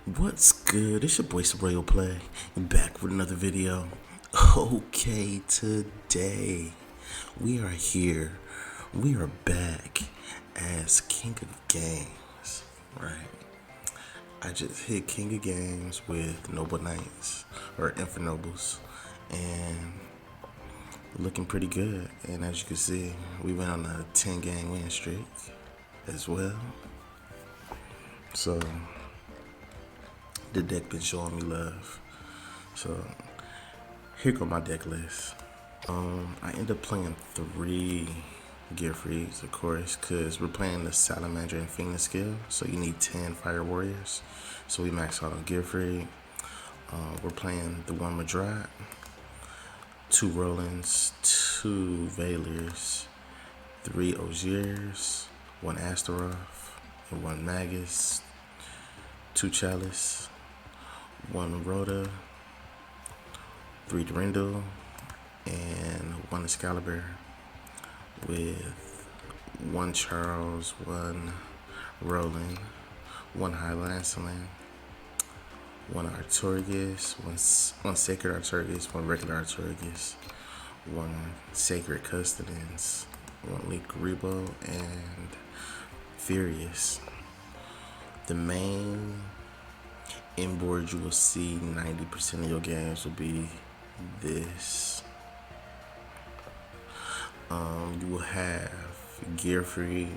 What's good? It's your boy Royal Play, back with another video. Okay, today we are here. We are back as King of Games, right? I just hit King of Games with Noble Knights or Infernobals, and looking pretty good. And as you can see, we went on a 10-game win streak as well. So the deck been showing me love. So here go my deck list. I end up playing 3 Gear Freaks, of course, because we're playing the Salamander and Phoenix skill, so you need 10 Fire Warriors. So we max out on Gear Freak. We're playing the 1 Madrat, 2 Rolands, 2 Valers, 3 Ogiers, 1 Astaroth, and 1 Magus, 2 Chalice, 1 Rhoda, 3 Durindal, and 1 Excalibur, with 1 Charles, 1 Roland, 1 Highlandsland, 1 Artorigus, 1 Sacred Artorigus, 1 regular Artorigus, 1 Sacred Custodans, 1 Link Rebo, and Furious. The main inboard you will see 90% of your games will be this. You will have Gearfree,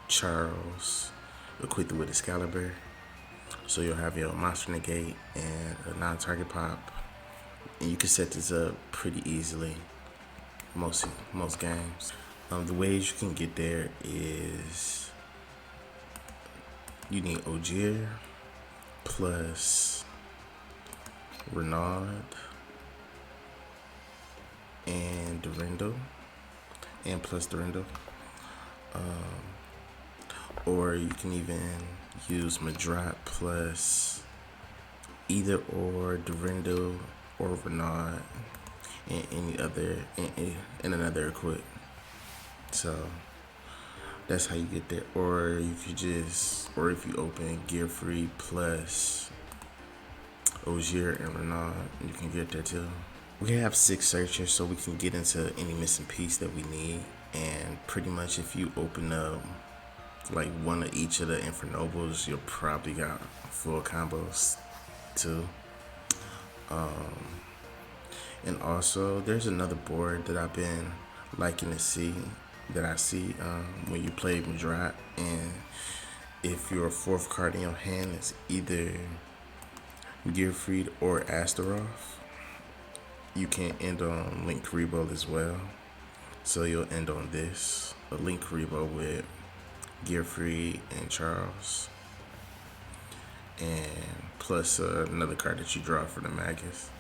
Charles, equipped with Excalibur. So you'll have your monster negate and a non-target pop. And you can set this up pretty easily most games. The ways you can get there is you need Ogier plus Renaud and Durindal, and plus Durindal. Or you can even use Madrat plus either or Durindal or Renaud and any other and another equip. So that's how you get there. Or you could just, or if you open Gear Free plus Ogier and Renaud, you can get there too. We have 6 searchers, so we can get into any missing piece that we need. And pretty much if you open up like 1 of each of the Infernobals, you'll probably got full combos too. And also there's another board that I've been liking to see, that I see when you play Madrat, and if your 4th card in your hand is either Gearfried or Astaroth, you can end on Link Rebo as well. So you'll end on this, a Link Rebo with Gearfried and Charles, and plus another card that you draw for the Magus.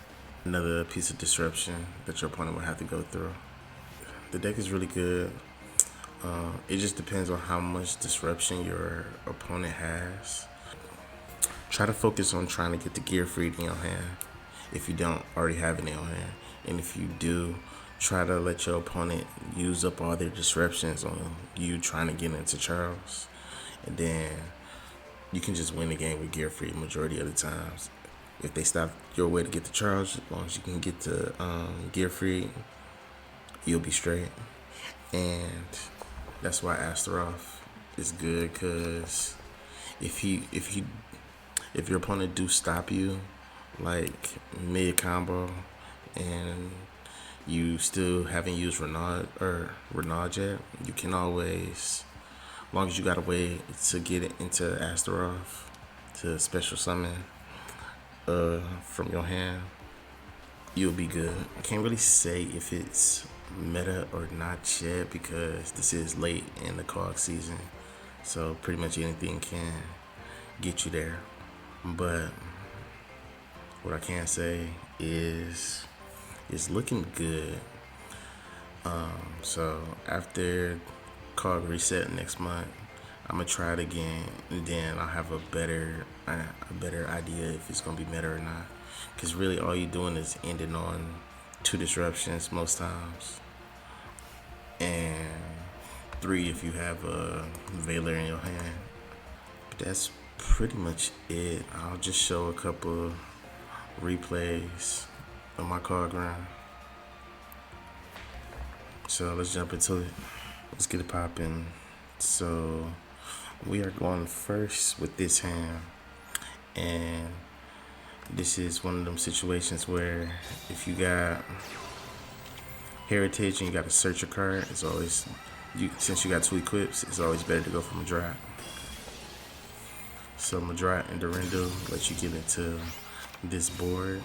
Another piece of disruption that your opponent will have to go through. The deck is really good. It just depends on how much disruption your opponent has. Try to focus on trying to get the Gearfried in your hand if you don't already have it in your hand. And if you do, try to let your opponent use up all their disruptions on you trying to get into Charles. And then you can just win the game with Gearfried majority of the times. If they stop your way to get to Charles, as long as you can get to Gearfried, you'll be straight. And that's why Astaroth is good, because if your opponent do stop you like mid combo and you still haven't used Renaud yet, you can always, as long as you got a way to get it into Astaroth to special summon from your hand, you'll be good. I can't really say if it's meta or not yet, because this is late in the COG season, so pretty much anything can get you there. But what I can say is it's looking good. So after COG reset next month, I'm gonna try it again, and then I'll have a better idea if it's gonna be meta or not. Because really all you're doing is ending on 2 disruptions most times, and 3 if you have a Valor in your hand. But pretty much it. I'll just show a couple replays of my card grind. So let's jump into it. Let's get it popping. So we are going first with this hand, and this is one of them situations where if you got heritage and you got to search your card, it's always since you got 2 equips, it's always better to go for Madrat. So Madrat and Durendo let you get into this board.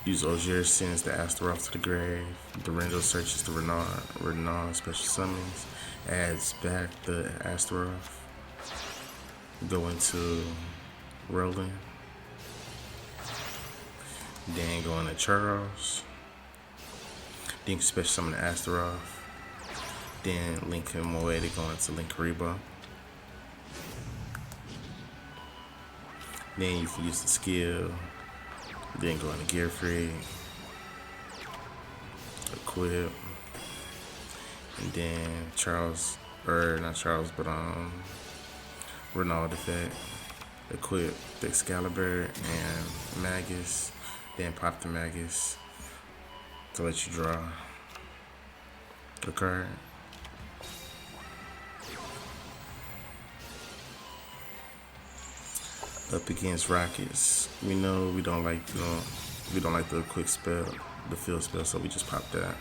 Use Ogier sends the Astaroth to the grave. Durendo searches the Renaud special summons, adds back the Astaroth. Go into Roland. Then go into Charles. Then special summon the Astaroth. Then link him away to go into Link Reba. Then you can use the skill. Then go into Gear Free. Equip. And then Charles, or not Charles, but Renaud effect. Equip the Excalibur and Magus. Then pop the Magus to let you draw the card. Up against Rockets, we know we don't like the quick spell, the field spell, so we just popped that.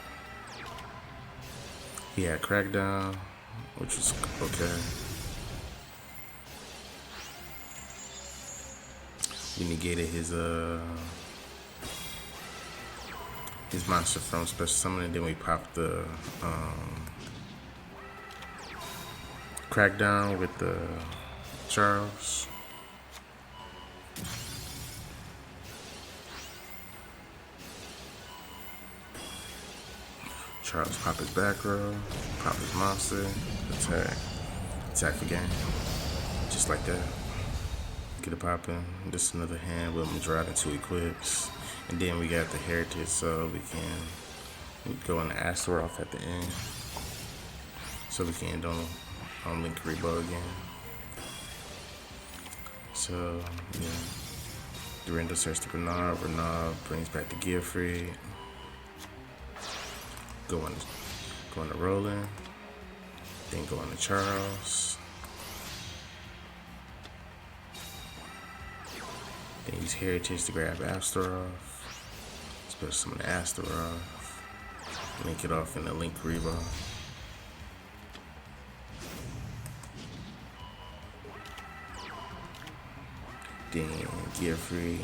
He had Crackdown, which was okay. We negated his monster from special summon, and then we popped the Crackdown with the Charles. Charles pop his back row, pop his monster, attack again, just like that. Get it popping. This is another hand with Madrat and 2 equips, and then we got the heritage, so we can go on the Astaroth at the end, so we can end on Link Rebo again. So yeah, Durendo search to Renaud. Renaud brings back the Gear Free. Go on to Roland, then go on to Charles, then use Heritage to grab Astaroth, special summon the Astaroth, link it off in the Link Reba. Then Gear Free.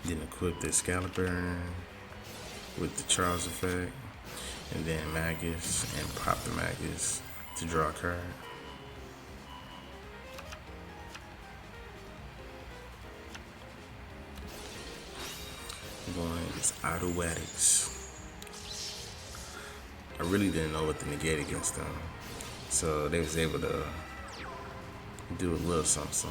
Then equip the Excalibur with the Charles effect, and then Magus, and pop the Magus to draw a card. Going against Automatics. I really didn't know what to negate against them, so they was able to do a little something.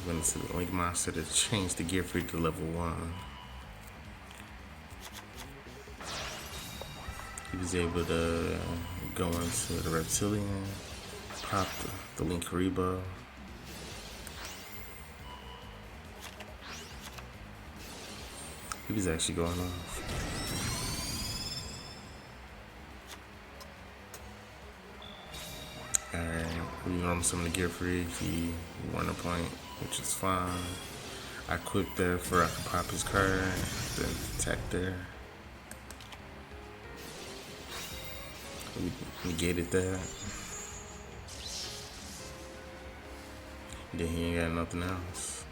Went into the Link Monster to change the Gear Free to level 1. He was able to go into the Reptilian, pop the Link Reba. He was actually going off. Alright, we normal summon the Gear Free. He won a point, which is fine. I equipped there for I can pop his card, then attack there. We negated that. Then he ain't got nothing else.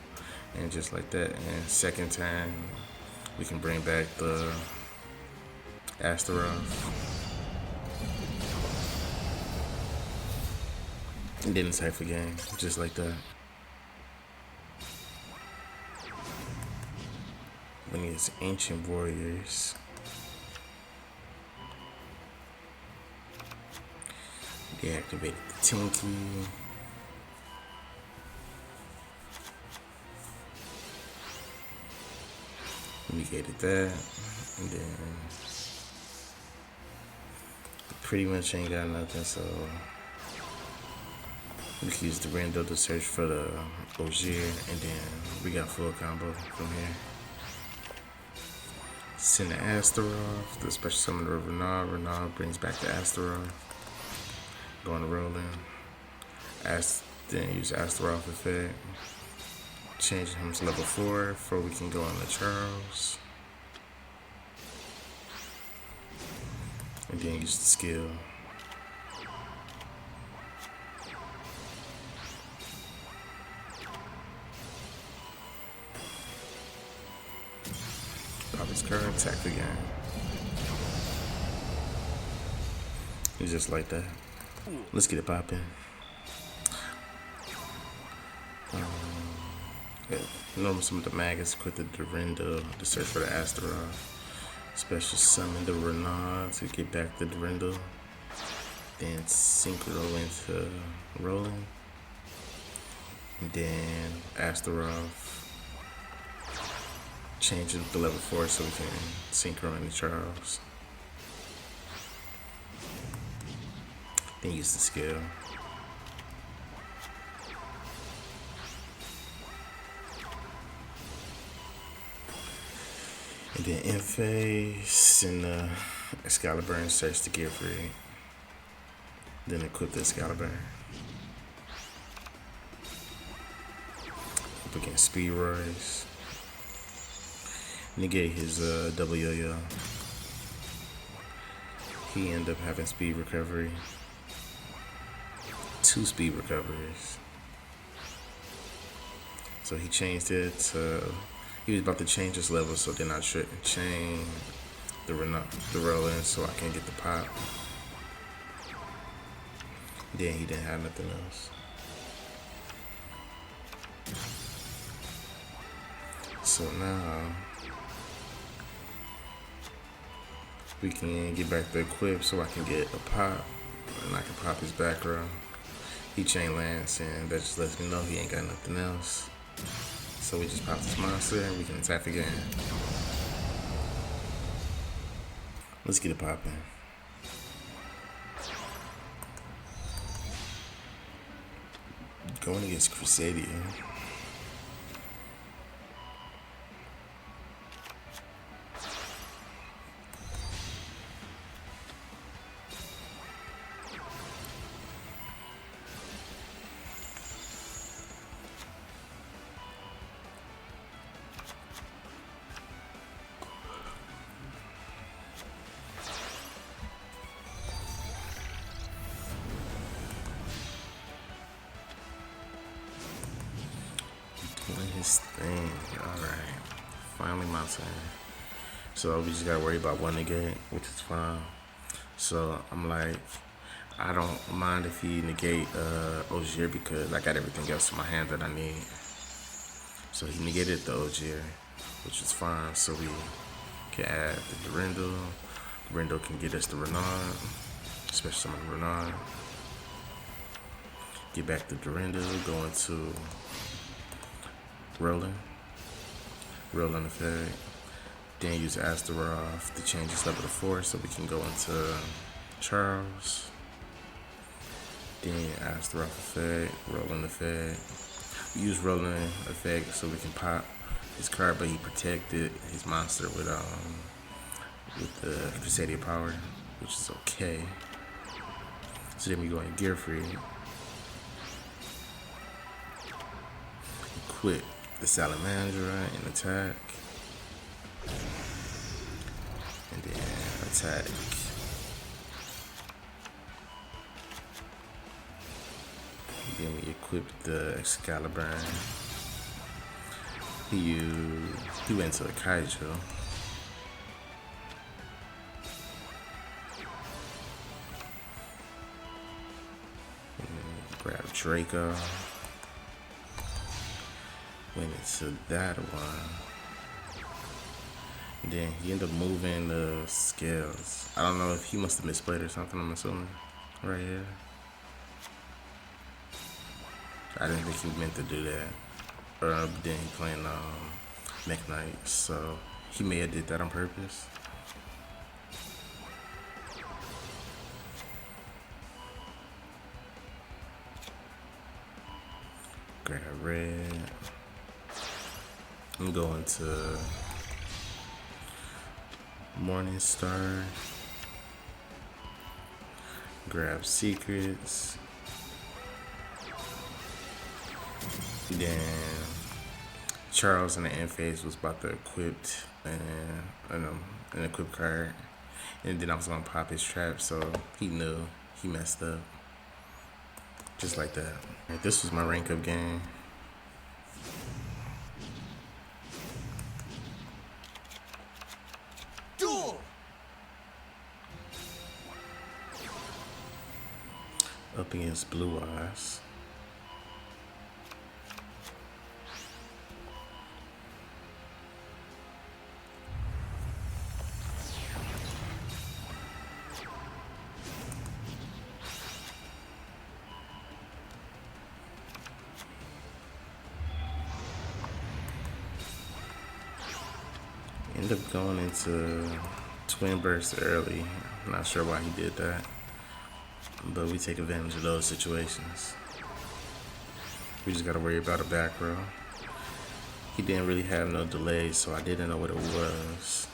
And just like that, and second turn, we can bring back the Astaroth. And then it's half a game, just like that. When it's Ancient Warriors. Deactivated the Tinky. Negated that. And then pretty much ain't got nothing, so we can use the Rando to search for the Ogier, and then we got full combo from here. Send the Astaroth, the special summon of Renard. Renard brings back the Astaroth. Going to Rolling. Then use Astaroth effect. Changing him to level 4 before we can go on the Charles. And then use the skill. Pop his card, attack the game. And just like that. Let's get it popping. Normally some of the maggots equip the Durendo to search for the Astaroth. Special summon the Renard to get back the Durendo. Then synchro into Rolling. And then Astaroth. Change it to level 4 so we can synchro into Charles. Then use the skill. And then in phase and Excalibur and search to get free. Then equip the Excalibur. Up against Speed Royce. Negate his double yo-yo. He ended up having speed recovery. 2 speed recoveries. So he changed it to, he was about to change his level, so then I should change the Rollin so I can get the pop. Then he didn't have nothing else. So now we can get back the equip so I can get a pop, and I can pop his back row. He chain lance, and that just lets me know he ain't got nothing else. So we just pop this monster and we can attack again. Let's get it popping. Going against Crusadia. Doing his thing. Alright. Finally my turn. So we just gotta worry about one negate, which is fine. So I'm like, I don't mind if he negate Ogier because I got everything else in my hand that I need. So he negated the Ogier, which is fine. So we can add the Durendo. Durendo can get us the Renard, especially some of the Renard. Get back the Durendo, go into Rolling effect. Then use Astaroth to change his level to 4 so we can go into Charles. Then Astaroth effect, Rolling effect. We use Rolling effect so we can pop his card, but he protected his monster with the Crusadia power, which is okay. So then we go in Gear Free. Equip the Salamandra and attack. And then attack. Then we equip the Excalibur. He went to the Kaiju. Grab Draco. Went into that one. Then he ended up moving the scales. I don't know if he must have misplayed or something, I'm assuming. Right here. I didn't think he meant to do that. Or then he playing Mech Knight, so he may have did that on purpose. Grab red. I'm going to Morning Star. Grab secrets. Then Charles in the end phase was about to equip an equip card, and then I was gonna pop his trap, so he knew he messed up. Just like that. This was my rank up game. Duel! Up against Blue Eyes. End up going into Twin Burst early. I'm not sure why he did that, but we take advantage of those situations. We just gotta worry about a back row. He didn't really have no delays, so I didn't know what it was.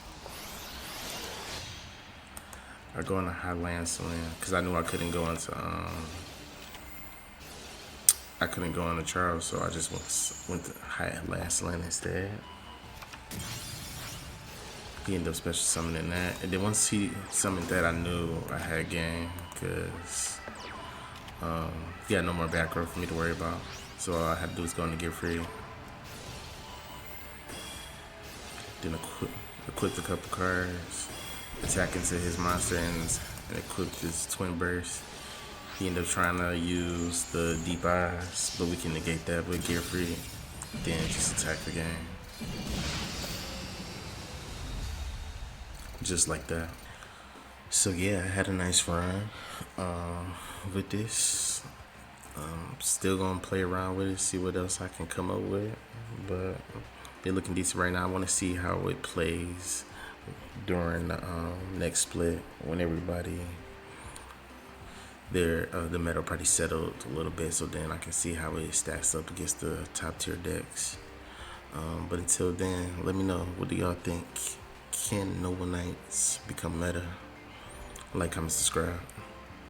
I go into High Lance Land because I knew I couldn't go into Charles, so I just went to High Lance Land instead. He ended up special summoning that, and then once he summoned that, I knew I had game because he had no more back row for me to worry about. So all I had to do was go into Get Free. Then equipped a couple cards, attack into his monster, and equipped his Twin Burst. He ended up trying to use the Deep Eyes, but we can negate that with Gear Free. Then just attack the game. Just like that. So yeah, I had a nice run with this. Still gonna play around with it, see what else I can come up with. But they're looking decent right now. I want to see how it plays during the next split when everybody the meta probably settled a little bit, so then I can see how it stacks up against the top tier decks. But until then, let me know, what do y'all think? Can Noble Knights become meta? Like, comment, subscribe.